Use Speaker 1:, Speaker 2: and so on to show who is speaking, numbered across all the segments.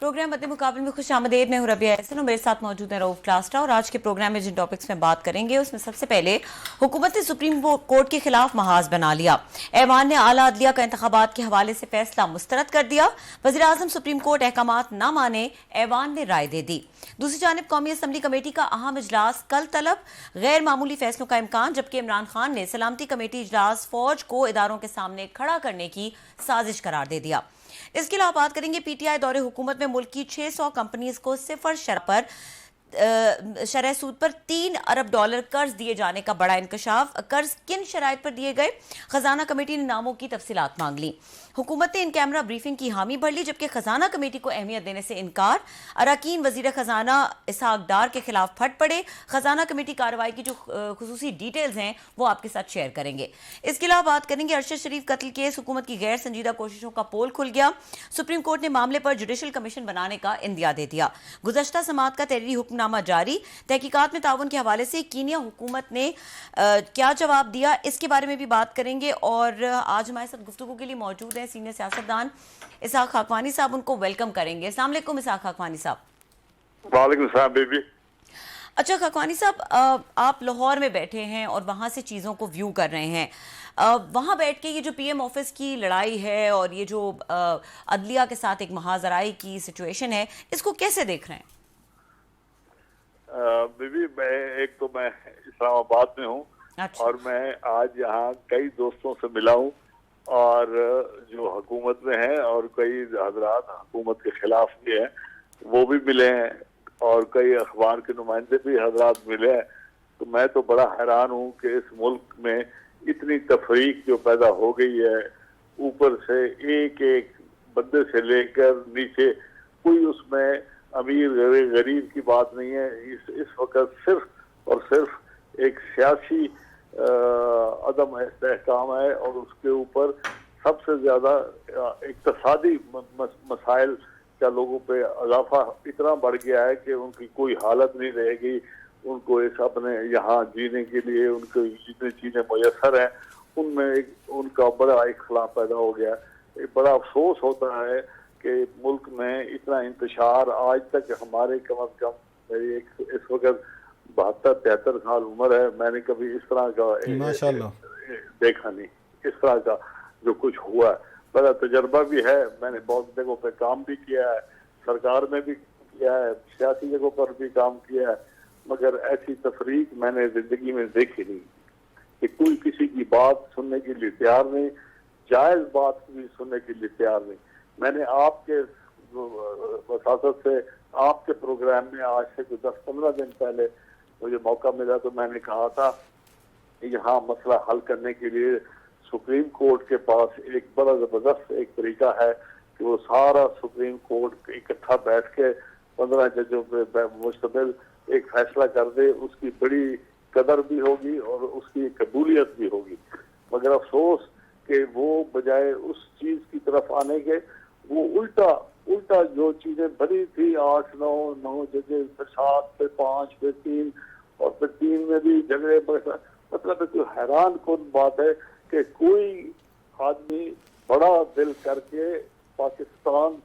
Speaker 1: Programme मध्य मुकाबले में खुश आमदेद। मैं हूं रबिया एहसन और मेरे साथ मौजूद है रऊफ क्लास्टा। और आज के प्रोग्राम में जिन टॉपिक्स में बात करेंगे उसमें सबसे पहले हुकूमत ने सुप्रीम कोर्ट के खिलाफ महाज बना लिया। ऐवान ने आला अदलिया का इंतखाबात के हवाले से फैसला मुस्तरद कर दिया। वज़ीर आज़म सुप्रीम कोर्ट अहकामात न माने, ऐवान ने राय दे दी। दूसरी जानिब कौमी असम्बली कमेटी का अहम इजलास कल तलब, गैर मामूली फैसलों का इम्कान। जबकि इमरान खान ने सलामती कमेटी इजलास फौज को इदारों के सामने खड़ा करने की साजिश करार दे दिया। इसके अलावा बात करेंगे पीटीआई दौरे हुकूमत में मुल्क की 600 कंपनीज को सिफर शरह सूद पर $3 अरब कर्ज दिए जाने का बड़ा इंकशाफ। कर्ज किन शराइत पर दिए गए, खजाना कमेटी ने नामों की तफसीलात मांग ली। हुकूमत ने इन कैमरा ब्रीफिंग की हामी भर ली, जबकि खजाना कमेटी को अहमियत देने से इनकार। अरकान वजीर खजाना इसहाक डार के खिलाफ फट पड़े। खजाना कमेटी कार्रवाई की जो खुसूसी डिटेल्स हैं वो आपके साथ शेयर करेंगे। इसके अलावा बात करेंगे अरशद शरीफ कत्ल केस, हुकूमत की गैर संजीदा कोशिशों का पोल खुल गया। सुप्रीम कोर्ट ने मामले पर जुडिशल कमीशन बनाने का इंदिया दे दिया। गुज़श्ता समाअत का तहरीरी हुक्मनामा जारी। तहकीकात में ताउन के हवाले से कीनिया हुकूमत ने क्या जवाब दिया, इसके बारे में भी बात करेंगे। और आज हमारे साथ गुफ्तगू के लिए मौजूद है सीनियर सियासतदान इसहाक खाकवानी साहब। उनको वेलकम करेंगे। अस्सलाम वालेकुम इसहाक खाकवानी साहब।
Speaker 2: वालेकुम सलाम बेबी।
Speaker 1: अच्छा खाकवानी साहब, आप लाहौर में बैठे हैं और वहां से चीज़ों को व्यू कर रहे हैं। वहां बैठ के ये जो पीएम ऑफिस की लड़ाई है और ये जो अदलिया के साथ एक महाजराई की सिचुएशन है, इसको कैसे देख रहे हैं?
Speaker 2: बीबी, एक तो मैं इस्लामाबाद में हूँ।
Speaker 1: अच्छा।
Speaker 2: और मैं आज यहाँ कई दोस्तों से मिला हूँ और जो हुकूमत में हैं और कई हजरात हुकूमत के खिलाफ भी हैं वो भी मिले हैं और कई अखबार के नुमाइंदे भी हजरात मिले हैं। तो मैं तो बड़ा हैरान हूँ कि इस मुल्क में इतनी तफरीक जो पैदा हो गई है, ऊपर से एक एक बंदे से लेकर नीचे कोई उसमें अमीर गरीब की बात नहीं है। इस वक्त सिर्फ और सिर्फ एक सियासी अदम इस्तेहकाम है और उसके ऊपर सबसे ज्यादा इक्तसादी मसाइल का लोगों पे इजाफा इतना बढ़ गया है कि उनकी कोई हालत नहीं रहेगी। उनको इस अपने यहाँ जीने के लिए उनको जितनी चीजें मुयसर हैं उनमें उनका बड़ा इख्लाफ पैदा हो गया। एक बड़ा अफसोस होता है कि मुल्क में इतना इंतशार आज तक हमारे कम अज कम मेरी इस वक्त 72-73 साल उम्र है, मैंने कभी इस तरह का देखा नहीं। इस तरह का जो कुछ हुआ है, बड़ा तजर्बा भी है। मैंने बहुत जगहों पे काम भी किया है, सरकार में भी किया है, सियासी जगहों पर भी काम किया है, मगर ऐसी तफरीक मैंने जिंदगी में देखी नहीं कि कोई किसी की बात सुनने के लिए तैयार नहीं, जायज बात भी सुनने के लिए तैयार नहीं। मैंने आपके वसासत से आपके प्रोग्राम में आज से कुछ 10-15 दिन पहले मुझे मौका मिला तो मैंने कहा था यहाँ मसला हल करने के लिए सुप्रीम कोर्ट के पास एक बड़ा जबरदस्त एक तरीका है कि वो सारा सुप्रीम कोर्ट इकट्ठा बैठ के 15 जजों पे मुश्तमिल एक फैसला कर दे, उसकी बड़ी कदर भी होगी और उसकी कबूलियत भी होगी। मगर अफसोस कि वो बजाय उस चीज की तरफ आने के वो उल्टा जो चीजें भरी थी 8-9 जगह, फिर 7, फिर 5, फिर 3 और फिर 3 में भी झगड़े। मतलब कोई हैरान कौन बात है कि कोई आदमी बड़ा दिल करके पाकिस्तान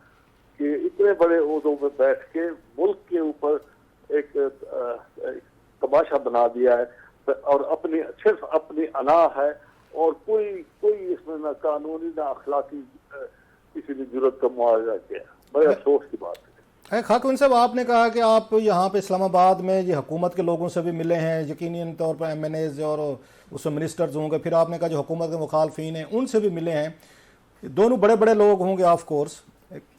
Speaker 2: के इतने बड़े ओहदों में बैठ के मुल्क के ऊपर एक तमाशा बना दिया है और सिर्फ अपनी अना है और कोई इसमें ना कानूनी ना अखलाकी किसी भी जरूरत का मुआवजा किया। बड़े अफसोस की बात है।
Speaker 3: खाकून साहब, आपने कहा कि आप यहाँ पे इस्लामाबाद में ये हुकूमत के लोगों से भी मिले हैं, यकीनी तौर पर MNAs और उसमें मिनिस्टर्स होंगे, फिर आपने कहा जो हुकूमत के मुखालफिन हैं उनसे भी मिले हैं। दोनों बड़े बड़े लोग होंगे ऑफ कोर्स,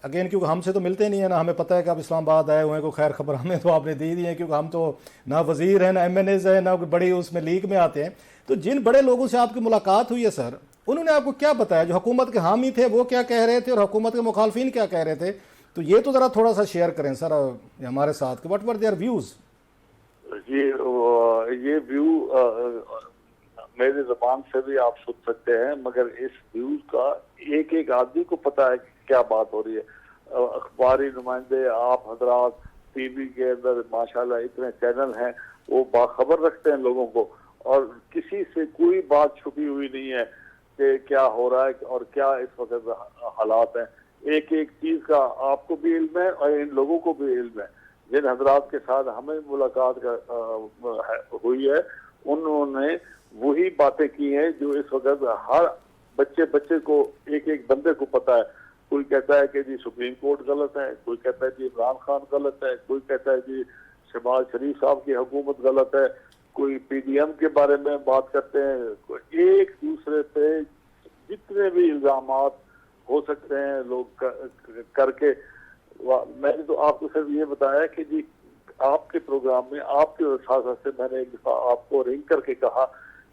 Speaker 3: अगेन क्योंकि हमसे तो मिलते नहीं है ना, हमें पता है कि आप इस्लामाबाद आए हुए हैं, कोई खैर खबर हमें तो आपने दी है क्योंकि हम तो ना वजीर हैं ना MNAs हैं ना बड़ी उसमें लीग में आते हैं। तो जिन बड़े लोगों से आपकी मुलाकात हुई है सर, उन्होंने आपको क्या बताया? जो हुकूमत के हामी थे वो क्या कह रहे थे और हुकूमत के मुखालफिन क्या कह रहे थे? तो ये तो जरा थोड़ा सा शेयर करें सर हमारे साथ कि व्हाट वर देयर व्यूज।
Speaker 2: ये व्यू मेरी जुबान से भी आप सुन सकते हैं, मगर इस व्यूज का एक एक आदमी को पता है कि क्या बात हो रही है। अखबारी नुमाइंदे आप हजरात टीवी के अंदर माशाल्लाह इतने चैनल हैं, वो बाखबर रखते हैं लोगों को और किसी से कोई बात छुपी हुई नहीं है कि क्या हो रहा है और क्या इस वक्त हालात हैं। एक एक चीज का आपको भी इल्म है और इन लोगों को भी इल्म है। जिन हजरात के साथ हमें मुलाकात हुई है उन्होंने वही बातें की हैं जो इस वक्त हर बच्चे को एक एक बंदे को पता है। कोई कहता है कि जी सुप्रीम कोर्ट गलत है, कोई कहता है जी इमरान खान गलत है, कोई कहता है जी शहबाज शरीफ साहब की हुकूमत गलत है, कोई पीडीएम के बारे में बात करते हैं। एक दूसरे पे जितने भी इल्जामात हो सकते हैं लोग करके। मैंने तो आपको सिर्फ ये बताया कि जी आपके प्रोग्राम में आपके वसात से मैंने एक दफा आपको रिंग करके कहा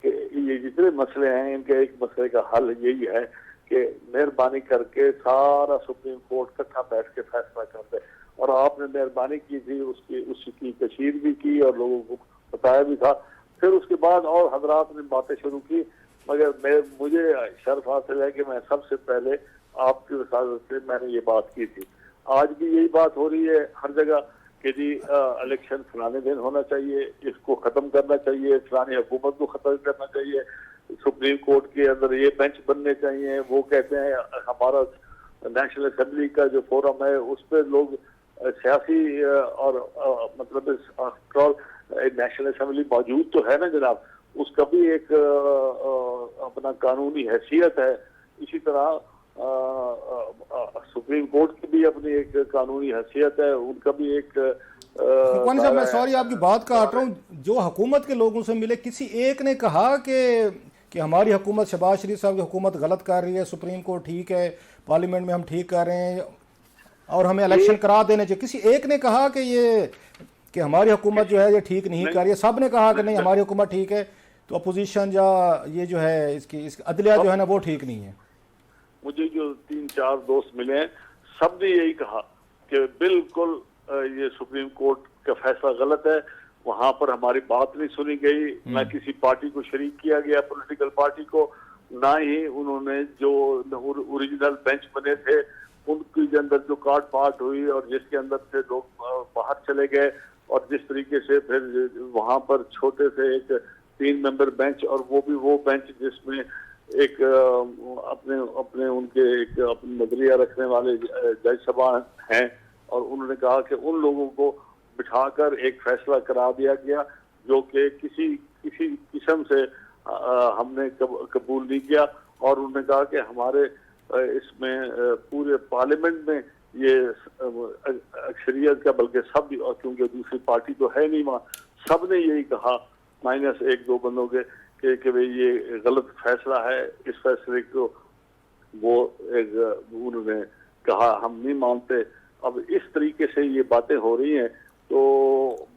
Speaker 2: कि ये जितने मसले हैं इनके एक मसले का हल यही है कि मेहरबानी करके सारा सुप्रीम कोर्ट इकट्ठा बैठ के फैसला कर दे। और आपने मेहरबानी की थी, उसकी तशहीर भी की और लोगों को बताया भी था। फिर उसके बाद और हजरात ने बातें शुरू की, मगर मुझे शर्फ हासिल है कि मैं सबसे पहले आपकी वसात से मैंने ये बात की थी। आज भी यही बात हो रही है हर जगह कि जी इलेक्शन फलाने दिन होना चाहिए, इसको खत्म करना चाहिए, फलानी हुकूमत को खत्म करना चाहिए, सुप्रीम कोर्ट के अंदर ये बेंच बनने चाहिए। वो कहते हैं हमारा नेशनल असेंबली का जो फोरम है उस पर लोग सियासी और मतलब नेशनल असेंबली मौजूद तो है ना जनाब, उसका भी एक अपना कानूनी हैसियत है। इसी तरह सुप्रीम कोर्ट की भी अपनी एक कानूनी हैसियत है, उनका भी एक
Speaker 3: साहब मैं सॉरी आपकी बात काट रहा हूँ। जो हुकूमत के लोगों से मिले किसी एक ने कहा कि हमारी हुकूमत शहबाज शरीफ साहब की हुकूमत गलत कर रही है, सुप्रीम कोर्ट ठीक है, पार्लियामेंट में हम ठीक कर रहे हैं और हमें इलेक्शन करा देने चाहिए? किसी एक ने कहा कि हमारी हुकूमत जो है ये ठीक नहीं कर रही है? सब ने कहा कि नहीं हमारी हुकूमत ठीक है, तो अपोजिशन या ये जो है इसकी अदलिया जो है ना वो ठीक नहीं है।
Speaker 2: मुझे जो 3-4 दोस्त मिले हैं सब ने यही कहा कि बिल्कुल ये सुप्रीम कोर्ट का फैसला गलत है, वहां पर हमारी बात नहीं सुनी गई, ना किसी पार्टी को शरीक किया गया पॉलिटिकल पार्टी को, ना ही उन्होंने जो ओरिजिनल बेंच बने थे उनके अंदर जो काट पाट हुई और जिसके अंदर से लोग बाहर चले गए और जिस तरीके से फिर वहां पर छोटे से एक 3 मेंबर बेंच, और वो भी वो बेंच जिसमें एक अपने उनके एक अपनी नजरिया रखने वाले जज साहब हैं, और उन्होंने कहा कि उन लोगों को बिठाकर एक फैसला करा दिया गया जो कि किसी किस्म से हमने कबूल नहीं किया। और उन्होंने कहा कि हमारे इसमें पूरे पार्लियामेंट में ये अक्सरियत का बल्कि सब, और क्योंकि दूसरी पार्टी तो है नहीं वहाँ, सब ने यही कहा माइनस 1-2 बंदों के कि भाई ये गलत फैसला है। इस फैसले को वो उन्होंने कहा हम नहीं मानते। अब इस तरीके से ये बातें हो रही हैं। तो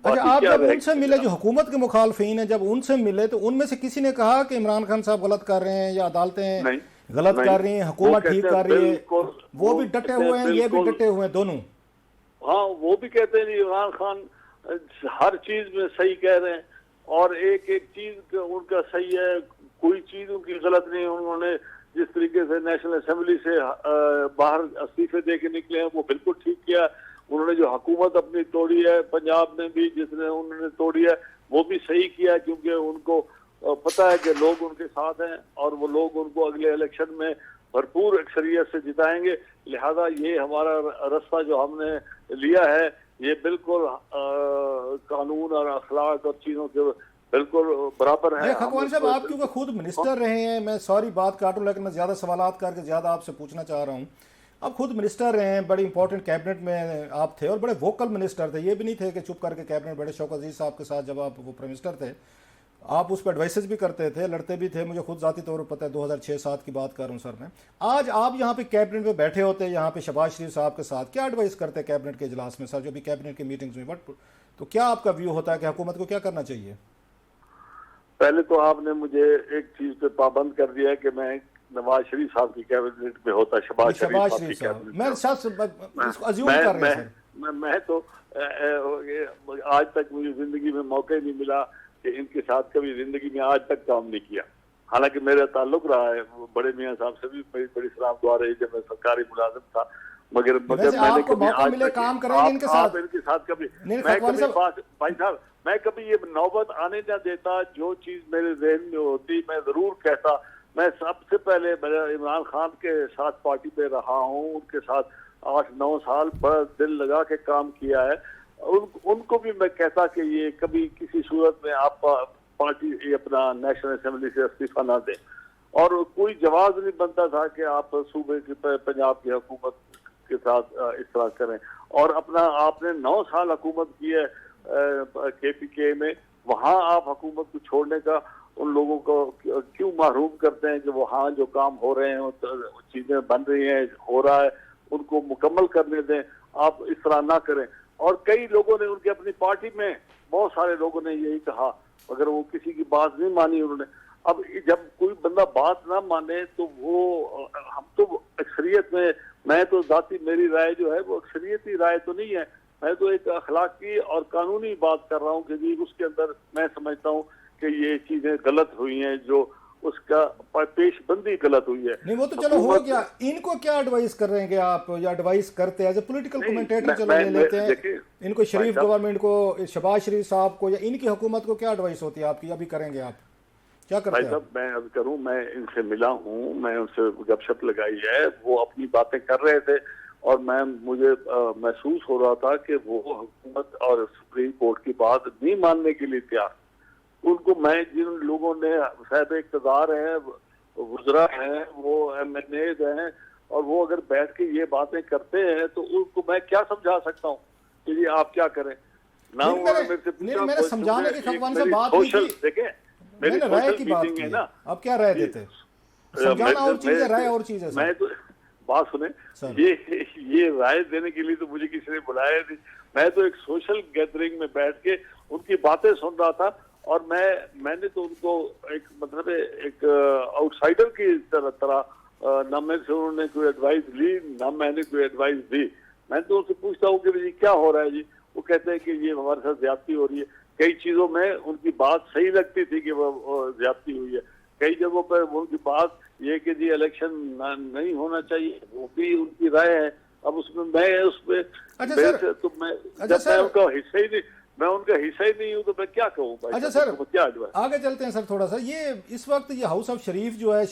Speaker 3: अच्छा, आप जब उनसे मिले जो हुकूमत के मुखालफीन हैं, जब उनसे मिले तो उनमें से किसी ने कहा कि इमरान खान साहब गलत कर रहे हैं या अदालतें गलत कर रही हैं, हुकूमत ठीक कर रही है? वो भी डटे हुए हैं, ये भी डटे हुए हैं, दोनों।
Speaker 2: हाँ, वो भी कहते हैं इमरान खान हर चीज में सही कह रहे हैं और एक एक चीज उनका सही है, कोई चीज उनकी गलत नहीं। उन्होंने जिस तरीके से नेशनल असेंबली से बाहर इस्तीफे दे के निकले हैं वो बिल्कुल ठीक किया। उन्होंने जो हुकूमत अपनी तोड़ी है पंजाब में भी जिसने उन्होंने तोड़ी है वो भी सही किया, क्योंकि उनको पता है कि लोग उनके साथ हैं और वो लोग उनको अगले इलेक्शन में भरपूर अक्सरियत से जिताएंगे। लिहाजा ये हमारा रास्ता जो हमने लिया है ये बिल्कुल कानून और अखलाक और चीजों के बिल्कुल बराबर है।
Speaker 3: खकवानी साहब, आप क्योंकि खुद मिनिस्टर रहे हैं, मैं सॉरी बात काटूं लेकिन मैं ज्यादा सवालात करके ज्यादा आपसे पूछना चाह रहा हूँ। आप खुद मिनिस्टर रहे हैं, बड़ी इंपॉर्टेंट कैबिनेट में आप थे और बड़े वोकल मिनिस्टर थे। ये भी नहीं थे कि चुप करके कैबिनेट बैठे। शौकत अजीज साहब के साथ जब आप वो प्राइम मिनिस्टर थे आप उस पर एडवाइसेस भी करते थे, लड़ते भी थे। मुझे खुद जाती तौर पर पता है, 2006-07 की बात कर रहा हूँ सर मैं। आज आप यहाँ पे कैबिनेट में बैठे होते, यहाँ पे शहबाज शरीफ साहब के साथ क्या एडवाइस करते कैबिनेट के इजलास में सर, जो भी कैबिनेट की मीटिंग्स में, बट तो क्या आपका व्यू होता है कि हुकूमत को क्या करना चाहिए?
Speaker 2: पहले तो आपने मुझे एक चीज पे पाबंद कर दिया है कि मैं नवाज शरीफ साहब की कैबिनेट में होता, शहबाज शरीफ साहब।
Speaker 3: मैं अज्यूम कर रहे हैं सर।
Speaker 2: मैं तो आज तक मुझे जिंदगी में मौका ही नहीं मिला कि इनके साथ कभी जिंदगी में आज तक काम नहीं किया। हालांकि मेरा ताल्लुक रहा है बड़े मियाँ साहब से भी, बड़ी सलाम दुआ रही जब मैं सरकारी मुलाजिम था, मगर मैंने कभी आज तक
Speaker 3: काम करेंगे इनके
Speaker 2: साथ कभी भाई साहब मैं कभी ये नौबत आने ना देता। जो चीज मेरे जहन में होती मैं जरूर कहता, मैं सबसे पहले मैं इमरान खान के साथ पार्टी पे रहा हूँ, उनके साथ 8-9 साल बड़ा दिल लगा के काम किया है। उनको भी मैं कहता कि ये कभी किसी सूरत में आप पार्टी अपना नेशनल असेंबली से इस्तीफा ना दें, और कोई जवाब नहीं बनता था कि आप सूबे की पंजाब की हुकूमत के साथ इस तरह करें। और अपना आपने 9 साल हुकूमत की है KPK में, वहाँ आप हुकूमत को छोड़ने का उन लोगों को क्यों महरूम करते हैं कि वहाँ जो काम हो रहे हैं, चीजें बन रही हैं, हो रहा है, उनको मुकम्मल करने दें, आप इस तरह ना करें। और कई लोगों ने उनकी अपनी पार्टी में बहुत सारे लोगों ने यही कहा, मगर वो किसी की बात नहीं मानी उन्होंने। अब जब कोई बंदा बात ना माने तो वो, हम तो अक्सरियत में, मैं तो जाती मेरी राय जो है वो अक्सरियती राय तो नहीं है, मैं तो एक अखलाकी और कानूनी बात कर रहा हूँ कि जी उसके अंदर मैं समझता हूँ कि ये चीजें गलत हुई हैं, जो उसका पेशबंदी गलत हुई है।
Speaker 3: नहीं वो तो चलो हो गया, इनको क्या एडवाइस कर रहे हैं आप, या एडवाइस करते हैं एज ए पॉलिटिकल कमेंटेटर, चलो ले लेते हैं इनको, शरीफ गवर्नमेंट को, शहबाज शरीफ साहब को, या इनकी हुकूमत को क्या एडवाइस होती है आपकी, अभी करेंगे आप क्या करते हैं?
Speaker 2: मैं अब करूं, मैं इनसे मिला हूं, मैं उनसे गपशप लगाई है, वो अपनी बातें कर रहे थे और मुझे महसूस हो रहा था कि वो हुकूमत और सुप्रीम कोर्ट की बात नहीं मानने के लिए तैयार। उनको मैं, जिन लोगों ने साहब इक़्तिदार हैं, वज़रा हैं, वो MNA हैं, और वो अगर बैठ के ये बातें करते हैं तो उनको मैं क्या समझा सकता हूँ कि जी आप क्या करें ना।
Speaker 3: मेरे समझाने की खकवान से बात नहीं की,
Speaker 2: देखें
Speaker 3: मेरी राय की बात की है ना, आप क्या राय देते? समझाना और चीज है, राय और चीज है।
Speaker 2: मैं तो बात सुने, ये राय देने के लिए तो मुझे किसी ने बुलाया नहीं, मैं तो एक सोशल गैदरिंग में बैठ के उनकी बातें सुन रहा था, और मैंने तो उनको एक मतलब एक आउटसाइडर की तरह ना मेरे से उन्होंने कोई एडवाइस ली, ना मैंने कोई एडवाइस दी। मैं तो उनसे पूछता हूँ कि जी क्या हो रहा है जी, वो कहते हैं कि ये हमारे साथ ज्यादती हो रही है। कई चीजों में उनकी बात सही लगती थी कि वो ज्यादती हुई है, कई जगहों पर उनकी बात ये कि जी इलेक्शन नहीं होना चाहिए, वो भी उनकी राय है। अब उसमें मैं उसमें तो मैं उनका हिस्सा ही नहीं, मैं उनका हिस्सा ही नहीं हूँ तो मैं क्या कहूँ भाई।
Speaker 3: अच्छा सर, क्या आगे चलते हैं सर थोड़ा सा। ये इस वक्त ये हाउस ऑफ शरीफ जो है,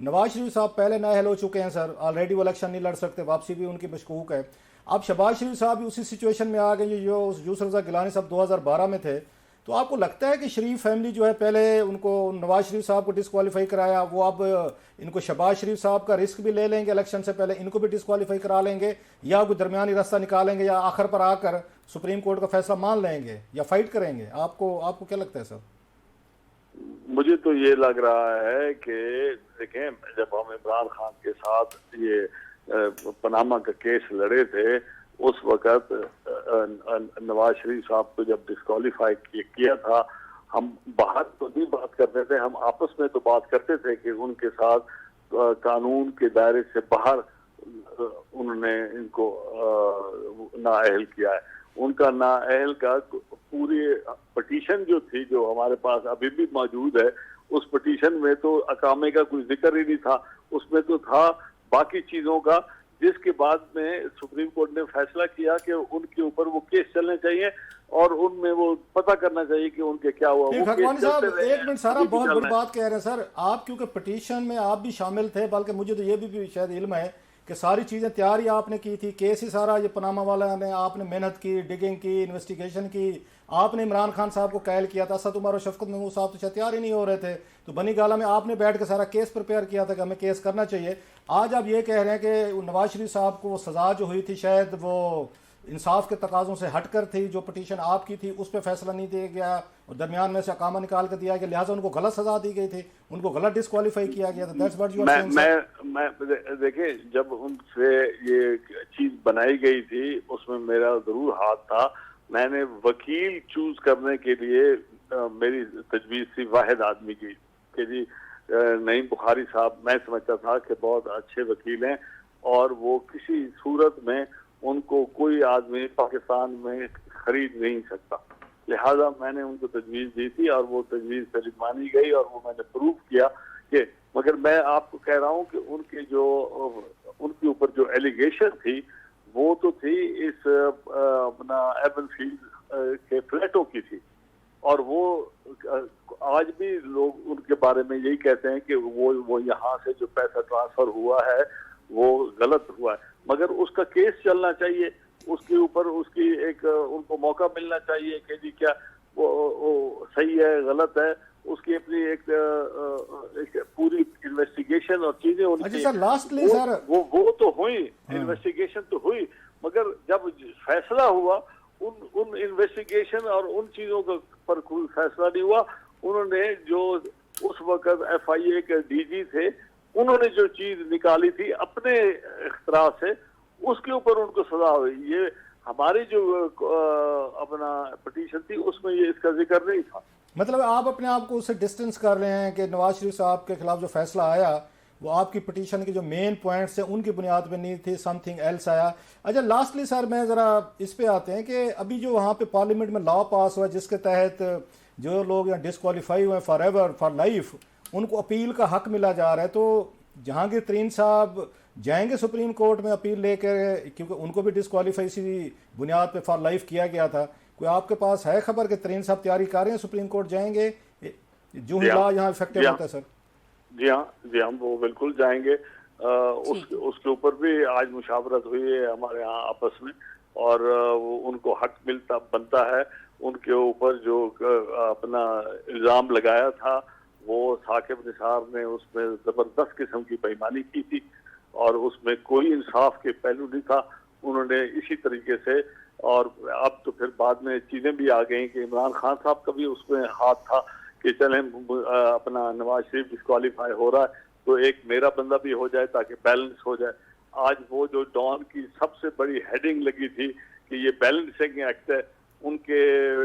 Speaker 3: नवाज शरीफ साहब पहले नाअहल हो चुके हैं सर, ऑलरेडी वो इलेक्शन नहीं लड़ सकते, वापसी भी उनकी मशकूक है। अब शहबाज शरीफ साहब भी उसी सिचुएशन में आ गए जो यूसुफ रज़ा गिलानी साहब 2012 में थे। तो आपको लगता है कि शरीफ फैमिली जो है, पहले उनको नवाज शरीफ साहब को डिस्क्वालीफाई कराया, वो अब इनको शहबाज शरीफ साहब का रिस्क भी ले लेंगे, इलेक्शन से पहले इनको भी डिस्क्वालीफाई करा लेंगे, या कोई दरमियानी रास्ता निकालेंगे, या आखिर पर आकर सुप्रीम कोर्ट का फैसला मान लेंगे, या फाइट करेंगे? आपको क्या लगता है सर?
Speaker 2: मुझे तो ये लग रहा है कि देखें, जब हम इमरान खान के साथ ये पनामा का केस लड़े थे, उस वक्त नवाज शरीफ साहब को जब डिस्क्वालीफाई किया था, हम बाहर तो नहीं बात करते थे, हम आपस में तो बात करते थे कि उनके साथ कानून के दायरे से बाहर उन्होंने इनको नाअहल किया है। उनका नाअहल का पूरी पिटीशन जो थी, जो हमारे पास अभी भी मौजूद है, उस पिटीशन में तो अकामे का कोई जिक्र ही नहीं था, उसमें तो था बाकी चीजों का, जिसके बाद में सुप्रीम कोर्ट ने फैसला किया कि उनके ऊपर वो केस चलने चाहिए और उनमें वो पता करना चाहिए कि उनके क्या हुआ।
Speaker 3: खकवानी साहब एक मिनट सर, आप बहुत बड़ी बात कह रहे हैं सर, आप क्योंकि पिटीशन में आप भी शामिल थे, बल्कि मुझे तो ये भी शायद इल्म है कि सारी चीज़ें तैयारी आपने की थी, केस ही सारा ये पनामा वाला ने आपने मेहनत की, डिगिंग की, इन्वेस्टिगेशन की, आपने इमरान खान साहब को कायल किया था, असद उमर और शफकत महमूद साहब तो तैयार ही नहीं हो रहे थे, तो बनी गाला में आपने बैठ के सारा केस प्रिपेयर किया था कि हमें केस करना चाहिए। आज आप ये कह रहे हैं कि नवाज शरीफ साहब को वो सज़ा जो हुई थी शायद वो इंसाफ के तकाज़ों से हटकर थी, जो पिटीशन आपकी थी उस पर फैसला नहीं दिया गया और दरमियान में से अकामा निकाल कर दिया गया, लिहाजा उनको गलत सजा दी गई थी, उनको गलत डिस्क्वालीफाई किया गया था। That's what you are saying.
Speaker 2: मैं देखिए, जब उनसे ये चीज बनाई गई थी उसमें मेरा जरूर हाथ था। मैंने वकील चूज करने के लिए मेरी तजवीज थी वाहिद आदमी की कि जी नईम बुखारी साहब, मैं समझता था कि बहुत अच्छे वकील हैं और वो किसी सूरत में उनको कोई आदमी पाकिस्तान में खरीद नहीं सकता, लिहाजा मैंने उनको तजवीज दी थी और वो तजवीज सलीम मानी गई और वो मैंने प्रूव किया कि, मगर मैं आपको कह रहा हूँ कि उनके ऊपर जो एलिगेशन थी वो तो थी इस अपना एवन फील्ड के फ्लैटों की थी, और वो आज भी लोग उनके बारे में यही कहते हैं कि वो यहाँ से जो पैसा ट्रांसफर हुआ है वो गलत हुआ है, मगर उसका केस चलना चाहिए, उसके ऊपर उसकी एक उनको मौका मिलना चाहिए कि जी क्या वो सही है गलत है, उसकी अपनी एक पूरी इन्वेस्टिगेशन और चीजें उनकी।
Speaker 3: अच्छा सर, लास्टली सर
Speaker 2: वो तो हुई, इन्वेस्टिगेशन तो हुई, मगर जब फैसला हुआ उन इन्वेस्टिगेशन और उन चीजों पर कोई फैसला नहीं हुआ। उन्होंने जो उस वक्त FIA के DG थे, उन्होंने जो चीज निकाली थी अपने इख्तरा से, उसके ऊपर उनको सजा हुई। ये हमारी जो अपना पिटीशन थी उसमें ये इसका जिक्र नहीं था।
Speaker 3: मतलब आप अपने आप को उससे डिस्टेंस कर रहे हैं कि नवाज शरीफ साहब के खिलाफ जो फैसला आया वो आपकी पिटीशन के जो मेन पॉइंट्स हैं उनकी बुनियाद पे नहीं थे, समथिंग एल्स आया। अच्छा लास्टली सर मैं ज़रा इस पे आते हैं कि अभी जो वहाँ पे पार्लियामेंट में लॉ पास हुआ जिसके तहत जो लोग यहाँ डिस्क्वालीफाई हुए फॉर एवर फॉर लाइफ उनको अपील का हक मिला जा रहा है, तो जहांगीर तरीन साहब जाएंगे सुप्रीम कोर्ट में अपील लेकर, क्योंकि उनको भी डिस्क्वालीफाई इसी बुनियाद पे फॉर लाइफ किया गया था। कोई आपके पास है खबर कि तरीन साहब तैयारी कर रहे हैं सुप्रीम कोर्ट जाएंगे जो ही लॉ यहाँ इफेक्टिव होता है? सर
Speaker 2: जी हाँ, वो बिल्कुल जाएंगे। उसके ऊपर भी आज मुशावरत हुई है हमारे यहाँ आपस में, और उनको हक बनता है। उनके ऊपर जो अपना इल्जाम लगाया था वो साकिब निसार ने उसमें जबरदस्त किस्म की बेईमानी की थी और उसमें कोई इंसाफ के पहलू नहीं था। उन्होंने इसी तरीके से, और अब तो फिर बाद में चीजें भी आ गई कि इमरान खान साहब का भी उसमें हाथ था कि चले अपना नवाज शरीफ डिस्क्वालीफाई हो रहा है तो एक मेरा बंदा भी हो जाए ताकि बैलेंस हो जाए। आज वो जो डॉन की सबसे बड़ी हेडिंग लगी थी कि ये बैलेंसिंग एक्ट है, उनके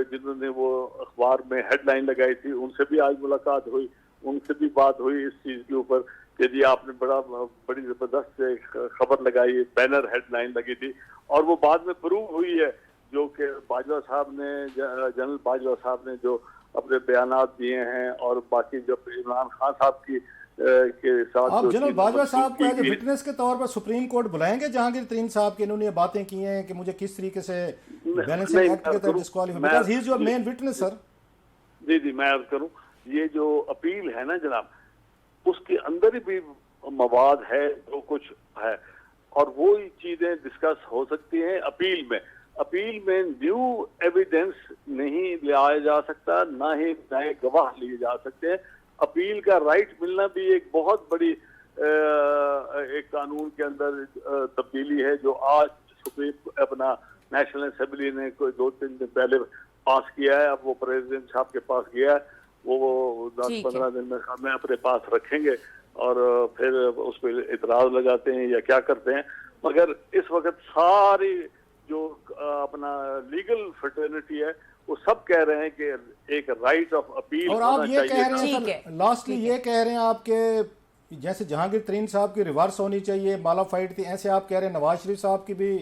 Speaker 2: जिन्होंने वो अखबार में हेडलाइन लगाई थी उनसे भी आज मुलाकात हुई, उनसे भी बात हुई इस चीज के ऊपर कि जी आपने बड़ी जबरदस्त खबर लगाई, बैनर हेडलाइन लगी थी और वो बाद में प्रूव हुई है जो कि बाजवा साहब ने, जनरल बाजवा साहब ने जो अपने बयानात दिए हैं और बाकी जो इमरान खान साहब की के साथ
Speaker 3: आप जनरल बाजवा साहब को विटनेस के तौर पर सुप्रीम कोर्ट बुलाएंगे जहांगीर तरीन साहब के? इन्होंने ये बातें की हैं कि मुझे किस तरीके से बैलेंसिंग एक्ट के तहत disqualify, because he is your main witness sir.
Speaker 2: जी मैं अर्ज करूं, ये जो अपील है ना जनाब, उसके अंदर ही भी मवाद है जो कुछ है और वो चीजें डिस्कस हो सकती हैं अपील में। अपील में न्यू एविडेंस नहीं लाया जा सकता, ना ही नए गवाह लिए जा सकते हैं। अपील का राइट मिलना भी एक बहुत बड़ी एक कानून के अंदर तब्दीली है जो आज सुप्रीम अपना नेशनल असेंबली ने कोई 2-3 दिन पहले पास किया है। अब वो प्रेसिडेंट साहब के पास गया है, वो 10-15 दिन में हमें अपने पास रखेंगे और फिर उस पर इतराज लगाते हैं या क्या करते हैं। मगर इस वक्त सारी जो अपना लीगल फ्रेटर्निटी है वो सब कह रहे हैं कि एक राइट ऑफ अपील
Speaker 3: और आप ये कह रहे हैं लास्टली ये कह रहे हैं आपके जैसे जहांगीर तरीन साहब की रिवर्स होनी चाहिए, मॉडिफाइड थी, ऐसे आप कह रहे हैं नवाज शरीफ साहब की भी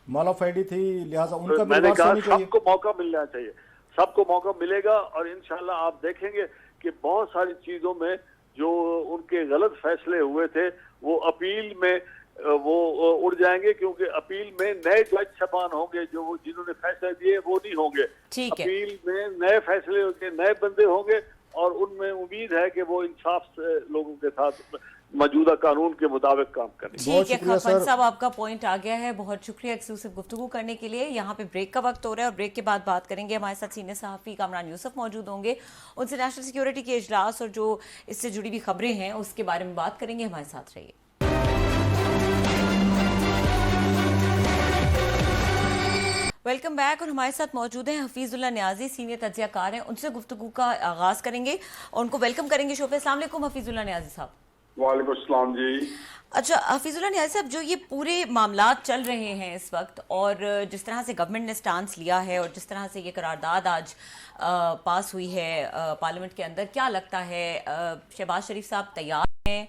Speaker 3: मॉडिफाइड थी, लिहाजा उनका भी रिवर्स होनी चाहिए।
Speaker 2: सबको मौका मिलना चाहिए, सबको मौका मिलेगा और इंशाल्लाह आप देखेंगे कि बहुत सारी चीजों में जो उनके गलत फैसले हुए थे वो अपील में वो उड़ जाएंगे, क्योंकि अपील में नए जज साहबान होंगे जो जिन्होंने फैसले दिए वो नहीं होंगे। अपील में नए फैसले होंगे, नए बंदे होंगे और उनमें उम्मीद है कि वो इंसाफ से लोगों के साथ मौजूदा कानून के मुताबिक काम करेंगे।
Speaker 1: ठीक है खाफन साहब, आपका पॉइंट आ गया है, बहुत शुक्रिया एक्सक्लूसिव गुफ्तगू करने के लिए। यहाँ पे ब्रेक का वक्त हो रहा है और ब्रेक के बाद बात करेंगे। हमारे साथ सीनियर सहाफ़ी कामरान यूसुफ मौजूद होंगे, उनसे नेशनल सिक्योरिटी के इजलास और जो इससे जुड़ी हुई खबरें हैं उसके बारे में बात करेंगे। हमारे साथ रहिए। Welcome back. और हमारे साथ मौजूद हैं हफीजुल्लाह न्याजी, सीनियर तज्जियाकार हैं, उनसे गुफ्तगू का आगाज करेंगे और उनको वेलकम करेंगे शो पे। अस्सलाम वालेकुम हफीजुल्लाह न्याजी साहब।
Speaker 4: वालेकुम अस्सलाम जी।
Speaker 1: अच्छा हफीजुल्लाह न्याजी साहब, जो ये पूरे मामलात चल रहे हैं इस वक्त और जिस तरह से गवर्नमेंट ने स्टांस लिया है और जिस तरह से ये करारदाद आज पास हुई है पार्लियामेंट के अंदर, क्या लगता है शहबाज शरीफ साहब तैयार हैं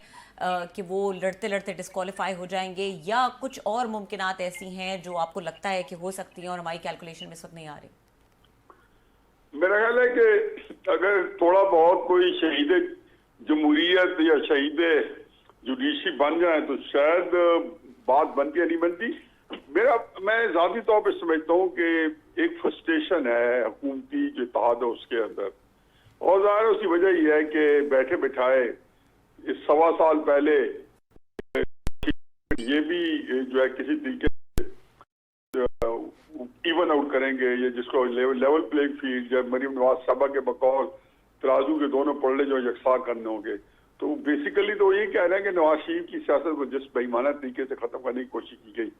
Speaker 1: कि वो लड़ते लड़ते डिस्क्वालीफाई हो जाएंगे या कुछ और मुमकिनात ऐसी हैं जो आपको लगता है कि हो सकती हैं और हमारी कैलकुलेशन में इस वक्त नहीं आ रही?
Speaker 4: मेरा ख्याल है कि अगर थोड़ा बहुत कोई शहीद जमहूरियत या शहीद जुडिशरी बन जाए तो शायद बात बनती या नहीं बनती। मैं ज़ाती तौर पर समझता हूँ कि एक फ्रस्ट्रेशन है हुकूमती जो इत्तेहाद है उसके अंदर और ज़ाहिर उसकी वजह यह है कि बैठे बिठाए इस 1.25 साल पहले ये भी जो है किसी तरीके से इवन आउट करेंगे, ये जिसको लेवल प्लेइंग फील्ड, जब मरीम नवाज साहबा के बकौल तराजू के दोनों पलड़े जो यकसा करने होंगे, तो बेसिकली तो ये कह रहे हैं कि नवाज शरीफ की सियासत को जिस बेईमाना तरीके से खत्म करने की कोशिश की गई।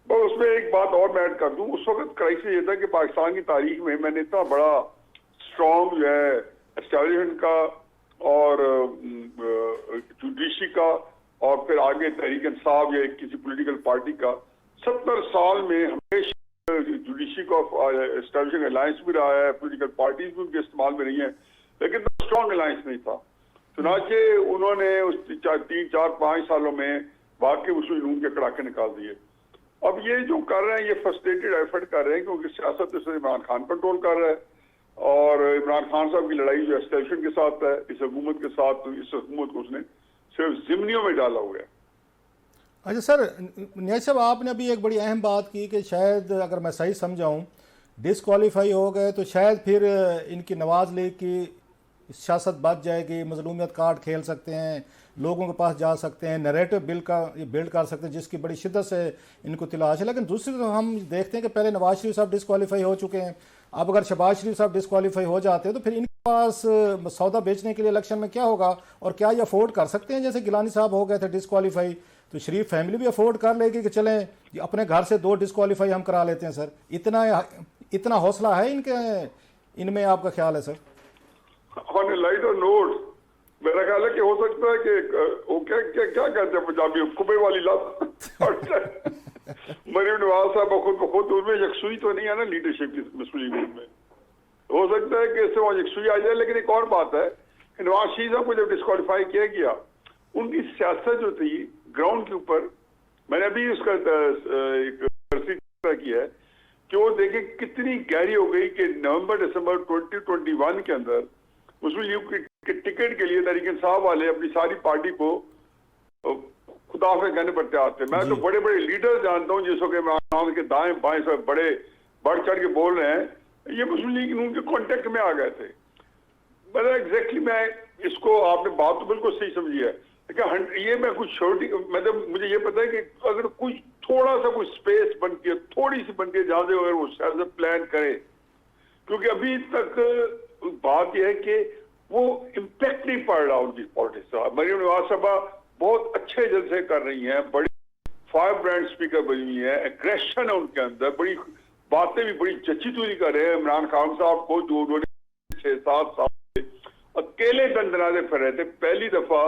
Speaker 4: और उसमें एक बात और मैं ऐड कर दूं, उस वक्त क्राइसिस ये था कि पाकिस्तान की तारीख में मैंने इतना बड़ा स्ट्रॉन्ग जो है एस्टेब्लिशमेंट का और जुडिशरी का और फिर आगे तहरीक इंसाफ या किसी पॉलिटिकल पार्टी का 70 साल में हमेशा जुडिशरी का एस्टेब्लिशिंग अलायंस भी रहा है, पॉलिटिकल पार्टीज भी उनके इस्तेमाल में नहीं है, लेकिन स्ट्रॉन्ग अलायंस नहीं था। चुनाचे उन्होंने उस 3, 4, 5 सालों में वाकई मुस्लिम नून के कड़ाके निकाल दिए। अब ये जो कर रहे हैं ये फ्रस्ट्रेटेड एफर्ट कर रहे हैं क्योंकि सियासत से इमरान खान कंट्रोल कर रहा है और इमरान खान साहब की लड़ाई जो एस्टेब्लिशमेंट के साथ है, इस हुकूमत के साथ, तो इस हुकूमत को उसने सिर्फ जिम्नियों में डाला हुआ है।
Speaker 3: अच्छा सर, न्याय साहब आपने अभी एक बड़ी अहम बात की कि शायद अगर मैं सही समझाऊं डिसक्वालीफाई हो गए तो शायद फिर इनकी नवाज लीग की सियासत बच जाएगी, मजलूमियत कार्ड खेल सकते हैं, लोगों के पास जा सकते हैं, नैरेटिव बिल्ड कर सकते हैं जिसकी बड़ी शिद्दत से इनको तलाश है। लेकिन दूसरी तरफ हम देखते हैं कि पहले नवाज शरीफ साहब डिसक्वालीफाई हो चुके हैं, अब अगर शहबाज शरीफ साहब डिसक्वालीफाई हो जाते हैं तो फिर इनके पास सौदा बेचने के लिए इलेक्शन में क्या होगा और क्या ये अफोर्ड कर सकते हैं? जैसे गिलानी साहब हो गए थे डिसक्वालीफाई, तो शरीफ फैमिली भी अफोर्ड कर लेगी कि चलें अपने घर से 2 डिसक्वालीफाई हम करा लेते हैं। सर इतना हौसला है इनमें, आपका ख्याल है sir?
Speaker 4: On A lighter note मेरा ख्याल है कि हो सकता है कि वो क्या कहते हैं पंजाबी, कुबे वाली लत मरीम नवाज साहब खुद उनमें यकसुई तो नहीं है ना लीडरशिप की मुस्लिम लीग में, हो सकता है कि इससे वहाँ यकसुई आ जाए। लेकिन एक और बात है कि नवाज शरीफ साहब को जब डिस्क्वालीफाई किया गया, उनकी सियासत जो थी ग्राउंड के ऊपर, मैंने अभी उसका किया है कि वो देखें कितनी गहरी हो गई कि नवंबर दिसंबर 2021 के अंदर मुस्लिम लीग के टिकट के लिए तहरीक इंसाफ वाले अपनी सारी पार्टी को खुदाफे कहने पर तैयार थे। मैं तो बड़े बड़े लीडर जानता हूँ जिसको कि के दाएं बाएं सब बड़े बढ़ चढ़ के बोल रहे हैं, ये मुस्लिम लीग उनके कॉन्टेक्ट में आ गए थे। मतलब एग्जैक्टली मैं इसको, आपने बात तो बिल्कुल सही समझी है, लेकिन ये मैं कुछ छोटी, मतलब मुझे ये पता है कि अगर कुछ थोड़ा सा कुछ स्पेस बनती है, थोड़ी सी बनती है, ज्यादा अगर वो शायद प्लान करे, क्योंकि अभी तक बात यह है कि वो इम्पैक्ट नहीं पड़ रहा उनकी पॉलिटिक्स का। मरीम नवाज साहबा बहुत अच्छे जलसे कर रही हैं, बड़ी फायर ब्रांड स्पीकर बनी हुई है, एग्रेशन है उनके अंदर, बड़ी बातें भी बड़ी जची तुरी कर रहे हैं। इमरान खान साहब को जो उन्होंने 6-7 साल से अकेले दंदनाते फिर रहे थे, पहली दफा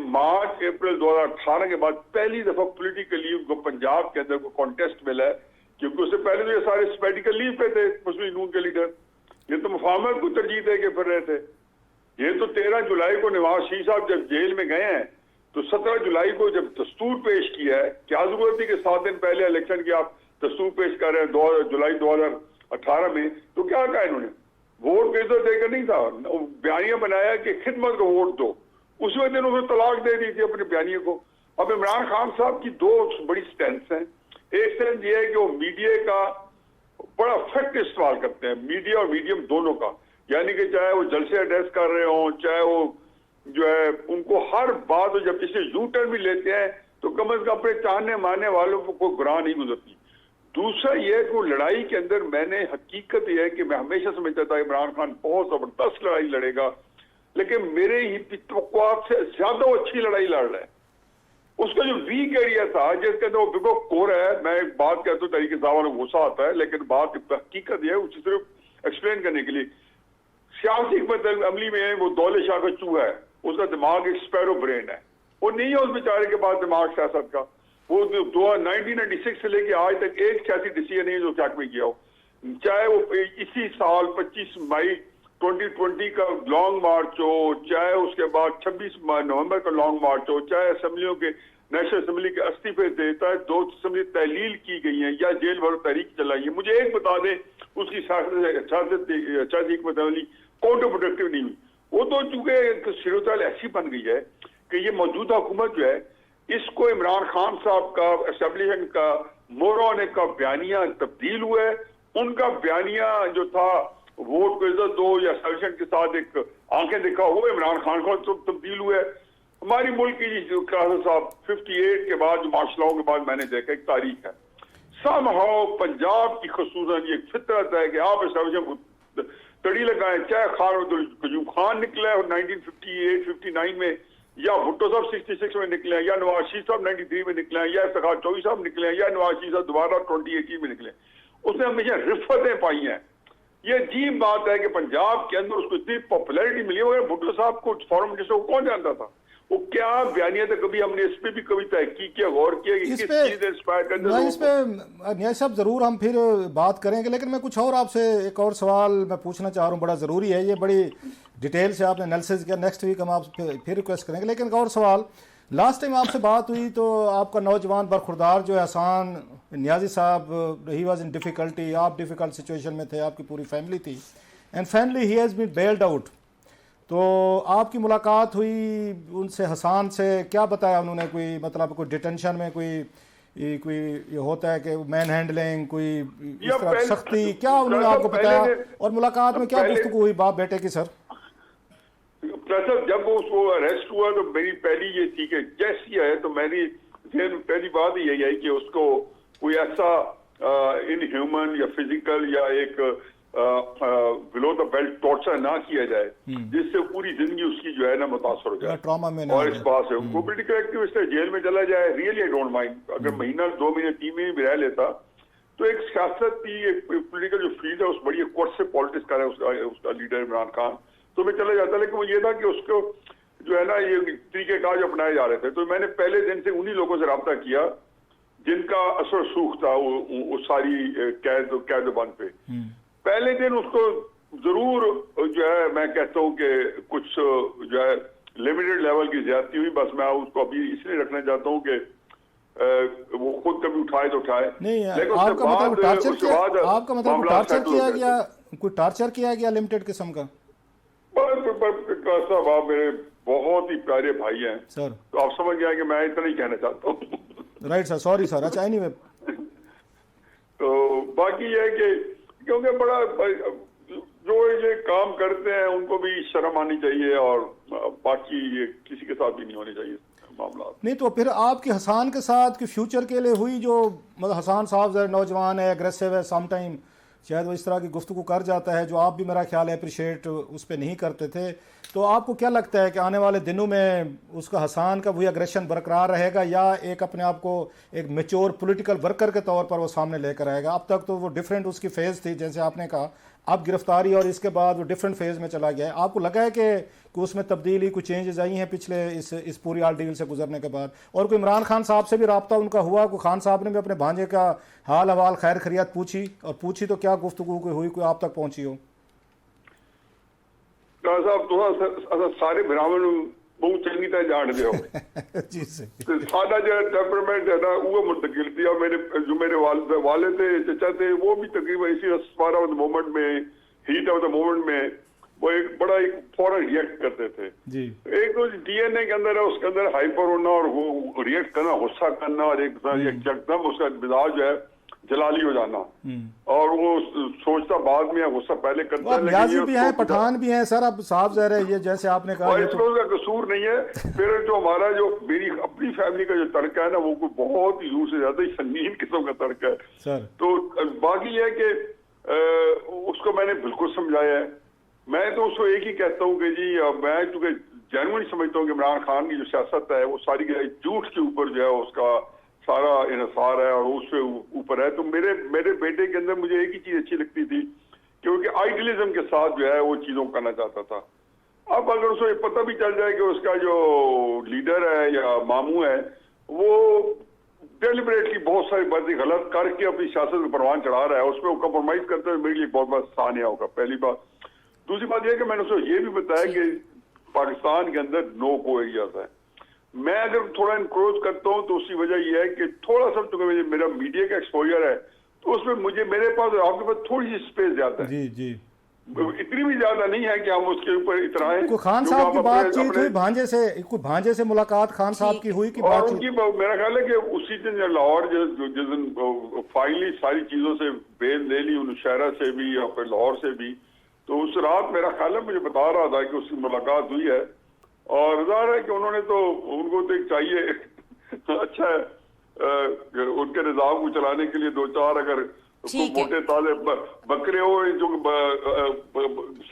Speaker 4: मार्च अप्रैल 2018 के बाद पहली दफा पॉलिटिकली उनको पंजाब के अंदर को कॉन्टेस्ट मिला है, क्योंकि उससे पहले तो ये सारे स्पेटिकल लीव पे थे मुस्लिम नून के लीडर, ये तो मुफाहमत को तरजीह दे के फिर रहे थे। ये तो 13 जुलाई को नवाज शरीफ साहब जब जेल में गए हैं, तो 17 जुलाई को जब दस्तूर पेश किया है, क्या जरूरत थी कि 7 दिन पहले इलेक्शन की आप दस्तूर पेश कर रहे हैं 2 जुलाई 2018 में? तो क्या कहा इन्होंने, वोट के तो देकर नहीं था, बयानिया बनाया कि खिदमत को वोट दो, उसी वक्त उन्होंने तलाक दे दी थी अपने बयानिया को। अब इमरान खान साहब की 2 बड़ी स्ट्रेंथ हैं। एक स्ट्रेंथ ये है कि वो मीडिया का बड़ा इफेक्ट इस्तेमाल करते हैं, मीडिया और मीडियम दोनों का, यानी कि चाहे वो जलसे एड्रेस कर रहे हो, चाहे वो जो है उनको हर बात, जब इसे यू टर्न भी लेते हैं तो कम से कम अपने चाहने मानने वालों को कोई गुनाह नहीं गुजरती। दूसरा यह है कि वो लड़ाई के अंदर, मैंने हकीकत यह है कि मैं हमेशा समझता था इमरान खान बहुत जबरदस्त लड़ाई लड़ेगा, लेकिन मेरे ही तवक्कुआत से ज्यादा वो अच्छी लड़ाई लड़ रहा है। उसका जो वीक एरिया था जिसके अंदर वो बिल्कुल कोर है, मैं एक बात कहता हूँ तरीके साहब गुस्सा आता है, लेकिन बात हकीकत यह है, उसे सिर्फ एक्सप्लेन करने के लिए, सियासी हिकमत अमली में वो दौले शाह का चूहा है, उसका दिमाग एक स्पैरो ब्रेन है, वो नहीं है उस बेचारे के पास दिमाग सियासत का। वो 1996 से लेके आज तक एक सियासी डिसीजन नहीं जो चैक में किया हो, चाहे वो इसी साल 25 मई 2020 का लॉन्ग मार्च हो, चाहे उसके बाद 26 नवंबर का लॉन्ग मार्च हो, चाहे असेंबलियों के नेशनल असेंबली के इस्तीफे देता है, 2 असेंबली तहलील की गई है या जेल भरो तहरीक चलाई है। मुझे एक बता दें उसकी सियासत हिकमत अमली काउंटर प्रोडक्टिव नहीं हुई। वो तो चूंकि सिरोताल ऐसी बन गई है कि ये मौजूदा हुकूमत जो है, इसको इमरान खान साहब का एस्टेब्लिशमेंट का मोरॉन का बयानिया तब्दील हुआ है। उनका बयानिया जो था वोट को इज्जत दो या एस्टैब्लिशमेंट के साथ एक आंखें दिखाओ, वो इमरान खान को तो तब्दील हुआ है। हमारी मुल्क की जो कासिम साहब 58 के बाद जो मार्शल लॉ के बाद मैंने देखा एक तारीख है, समहाउ पंजाब की खसूसन ये फितरत है कि आप एस्टैब्लिशमेंट को तड़ी लगाएं, चाहे खान कयूम खान निकला है 1958-59 में, या भुट्टो साहब 66 में निकले हैं, या नवाज शरीफ साहब 93 में निकले हैं, या इफ्तिखार चौधरी साहब निकले हैं, या नवाज शरीफ साहब दोबारा 2018 में निकले। उसने हमेशा रिफतें पाई हैं। ये अजीब बात है कि पंजाब के अंदर उसको इतनी पॉपुलैरिटी मिली, मगर भुट्टो साहब को फॉरेन मिनिस्टर को कौन जानता था? वो क्या बयानिया था? कभी हमने इस पे भी कभी तहकीक किया, गौर किया कि किस चीज ने इंस्पायर कर दिया?
Speaker 3: इस पे न्याय साहब जरूर हम फिर बात करेंगे, लेकिन मैं कुछ और आपसे एक और सवाल मैं पूछना चाह रहा हूँ, बड़ा ज़रूरी है, ये बड़ी डिटेल से आपने एनालिसिस किया, नेक्स्ट वीक हम आपसे फिर रिक्वेस्ट करेंगे। लेकिन एक और सवाल, लास्ट टाइम आपसे बात हुई तो आपका नौजवान बरखुरदार जो है Hassan Niazi sahab, he was in difficulty, आप डिफ़िकल्ट सिचुएशन में थे, आपकी पूरी फैमिली थी, and finally he has been bailed out. तो आपकी मुलाकात हुई उनसे, हसान से, क्या बताया उन्होंने? कोई मतलब कोई डिटेंशन में कोई ये होता है कि मैन हैंडलिंग, कोई इस तरह सख्ती, क्या उन्होंने आपको बताया? और मुलाकात में क्या गुफ्तगू हुई बाप बेटे की? सर
Speaker 4: जब उसको अरेस्ट हुआ तो मेरी पहली ये थी कि जैसी है तो मेरी पहली बात यही है कि उसको कोई ऐसा इनह्यूमन या फिजिकल या एक बिलो द बेल्ट टॉर्चर ना किया जाए जिससे पूरी जिंदगी उसकी जो है ना मुतासर हो जाए,
Speaker 3: ट्रॉमा में।
Speaker 4: और इस बात से पॉलिटिकल एक्टिविस्ट है, जेल में चला जाए, रियली आई डोंट माइंड। अगर महीना 2 महीने 3 महीने भी रह लेता तो एक सियासत की एक पोलिटिकल जो फील्ड है उस बड़ी कोर्ट से पॉलिटिक्स कर रहा है उसका लीडर इमरान खान, तो मैं चला जाता। लेकिन वो ये था कि उसको जो है ना ये तरीकेकार जो अपनाए जा रहे थे, तो मैंने पहले दिन से उन्हीं लोगों से रब्ता किया जिनका असर सूख था वो सारी कैद बंद पे। पहले दिन उसको जरूर जो है मैं कहता हूँ कि कुछ जो है लिमिटेड लेवल की ज्यादती हुई, बस मैं उसको अभी इसलिए रखना चाहता हूँ कि वो खुद कभी उठाए तो उठाए।
Speaker 3: नहीं, आपका मतलब टार्चर किया गया, कोई टार्चर किया गया लिमिटेड किस्म का?
Speaker 4: साहब आप मेरे बहुत ही प्यारे भाई हैं
Speaker 3: सर,
Speaker 4: तो आप समझ गए कि मैं इतना ही कहना चाहता हूँ।
Speaker 3: Right sir, sorry sir. अच्छा, एनीवे
Speaker 4: तो बाकी ये है कि क्योंकि बड़ा जो ये काम करते हैं उनको भी शर्म आनी चाहिए, और बाकी ये किसी के साथ भी नहीं होनी चाहिए मामला।
Speaker 3: नहीं तो फिर आपके हसान के साथ कि फ्यूचर के लिए हुई जो, मतलब हसान साहब जरा नौजवान है, एग्रेसिव है, सम टाइम शायद वो इस तरह की गुफ्तगू कर जाता है जो आप भी मेरा ख्याल है अप्रिशिएट उस पर नहीं करते थे, तो आपको क्या लगता है कि आने वाले दिनों में उसका हसान का वही अग्रेशन बरकरार रहेगा या एक अपने आप को एक मैच्योर पॉलिटिकल वर्कर के तौर पर वो सामने लेकर आएगा? अब तक तो वो डिफरेंट उसकी फेज़ थी जैसे आपने कहा, अब गिरफ्तारी और इसके बाद वो डिफरेंट फेज़ में चला गया है। आपको लगा है कि उसमें तब्दीली, कुछ चेंजेस आई हैं पिछले इस पूरी डील से गुजरने के बाद? और कोई इमरान खान साहब से भी रब्ता उनका हुआ? कोई खान साहब ने भी अपने भांजे का हाल हवाल खैर खैरियत पूछी, और पूछी तो क्या गुफ्तगू कोई हुई, कोई आप तक पहुंची हो?
Speaker 4: साहब सारे ब्राह्मण बहुत चंगी तरह जान दिया
Speaker 3: जी
Speaker 4: सादा जो टेम्परामेंट है ना वो मुंतकिल थी, और मेरे वाले थे, चचा थे, वो भी तकरीबन इसी स्पार ऑफ द मोमेंट में, हीट ऑफ द मोमेंट में वो एक बड़ा एक फौरन रिएक्ट करते थे
Speaker 3: जी।
Speaker 4: एक तो डीएनए के अंदर है, उसके अंदर हाइपर होना और वो रिएक्ट करना, गुस्सा करना, और एक एकदम उसका मिजाज जो है जलाली हो जाना, और वो सोचता बाद में, गुस्सा पहले करता है।
Speaker 3: लेकिन भी है, पठान भी है सर, अब साफ ज़ाहिर है ये जैसे आपने कहा,
Speaker 4: और इसमें उसका कसूर नहीं है। फिर जो हमारा जो मेरी अपनी फैमिली का जो तड़का है ना वो बहुत ही दूर से ज्यादा ही संगीन किस्म का तड़का है
Speaker 3: सर।
Speaker 4: तो बाकी ये है कि उसको मैंने बिल्कुल समझाया है। मैं तो उसको एक ही कहता हूँ कि जी मैं चूंकि जेन्युइन समझता हूँ कि इमरान खान की जो सियासत है वो सारी झूठ के ऊपर जो है उसका सारा इन्हिसार है और उससे ऊपर है। तो मेरे बेटे के अंदर मुझे एक ही चीज अच्छी लगती थी क्योंकि आइडियलिज्म के साथ जो है वो चीजों को करना चाहता था। अब अगर उसको पता भी चल जाए कि उसका जो लीडर है या मामू है वो डेलिबरेटली बहुत सारी बातें गलत करके अपनी सियासत को परवान चढ़ा रहा है, उसमें वो कंप्रोमाइज करते हुए मेरे लिए बहुत बड़ा सानिया होगा, पहली बात। दूसरी बात यह कि मैंने उसको ये भी बताया कि पाकिस्तान के अंदर नो को एरियाज है। मैं अगर थोड़ा इंक्रोच करता हूँ तो उसकी वजह यह है कि थोड़ा सा चूंकि मेरा मीडिया का एक्सपोजर है तो उसमें मेरे पास और आपके पास थोड़ी सी स्पेस ज्यादा है।
Speaker 3: जी जी,
Speaker 4: इतनी भी ज्यादा नहीं है कि हम उसके ऊपर इतराएं।
Speaker 3: कोई खान साहब की बातचीत हुई भांजे से मुलाकात खान साहब की हुई कि
Speaker 4: और उनकी मेरा ख्याल है कि उसी दिन लाहौर जिस दिन फाइनली सारी चीजों से बेल ले ली मुशहरा से भी और फिर लाहौर से भी, तो उस रात मेरा ख्याल है मुझे बता रहा था कि उसकी मुलाकात हुई है, और ज़ाहिर है कि उन्होंने तो उनको तो एक चाहिए अच्छा है उनके निज़ाम को चलाने के लिए 2-4 अगर मोटे ताजे बकरे हो जो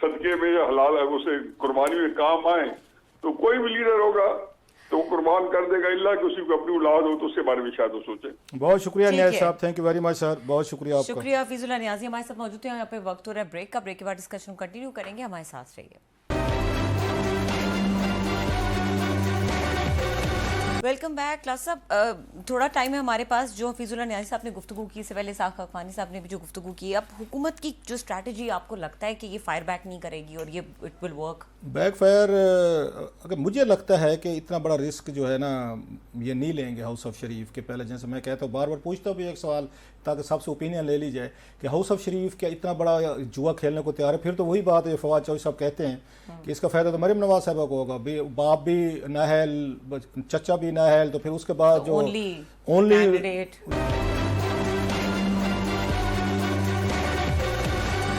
Speaker 4: सदके में या हलाल है उसे कुर्बानी में काम आए, तो कोई भी लीडर होगा तो वो कुर्बान कर देगा, इल्ला कि उसी को अपनी औलाद हो तो उसके बारे में शायद वो सोचे।
Speaker 3: बहुत शुक्रिया नियाज साहब, thank you very much sir, बहुत शुक्रिया आपका।
Speaker 1: शुक्रिया हफीजुल्लाह नियाजी हमारे साथ मौजूद हैं। यहाँ पे वक्त हो रहा है ब्रेक का, ब्रेक के बाद डिस्कशन कंटिन्यू करेंगे, हमारे साथ रहिए। वेलकम बैक क्लास साहब, थोड़ा टाइम है हमारे पास। जो हफीजुल्लाह नियाजी साहब ने गुफ्तगू की, इससे पहले साख खानी साहब ने भी जो गुफ्तगू की, अब हुकूमत की जो स्ट्रैटेजी आपको लगता है कि ये फायर बैक नहीं करेगी और ये इट विल वर्क?
Speaker 3: बैकफायर अगर मुझे लगता है कि इतना बड़ा रिस्क जो है ना ये नहीं लेंगे हाउस ऑफ शरीफ के। पहले जैसे मैं कहता हूँ, बार बार पूछता हूँ भी एक सवाल ताकि सबसे ओपिनियन ले ली जाए कि हाउस ऑफ शरीफ क्या इतना बड़ा जुआ खेलने को तैयार है। फिर तो वही बात है, फवाद चौधरी साहब कहते हैं कि इसका फ़ायदा तो मरियम नवाज साहबा को होगा, बाप भी नाहल, चचा भी नाहल, तो फिर उसके बाद जो ओनली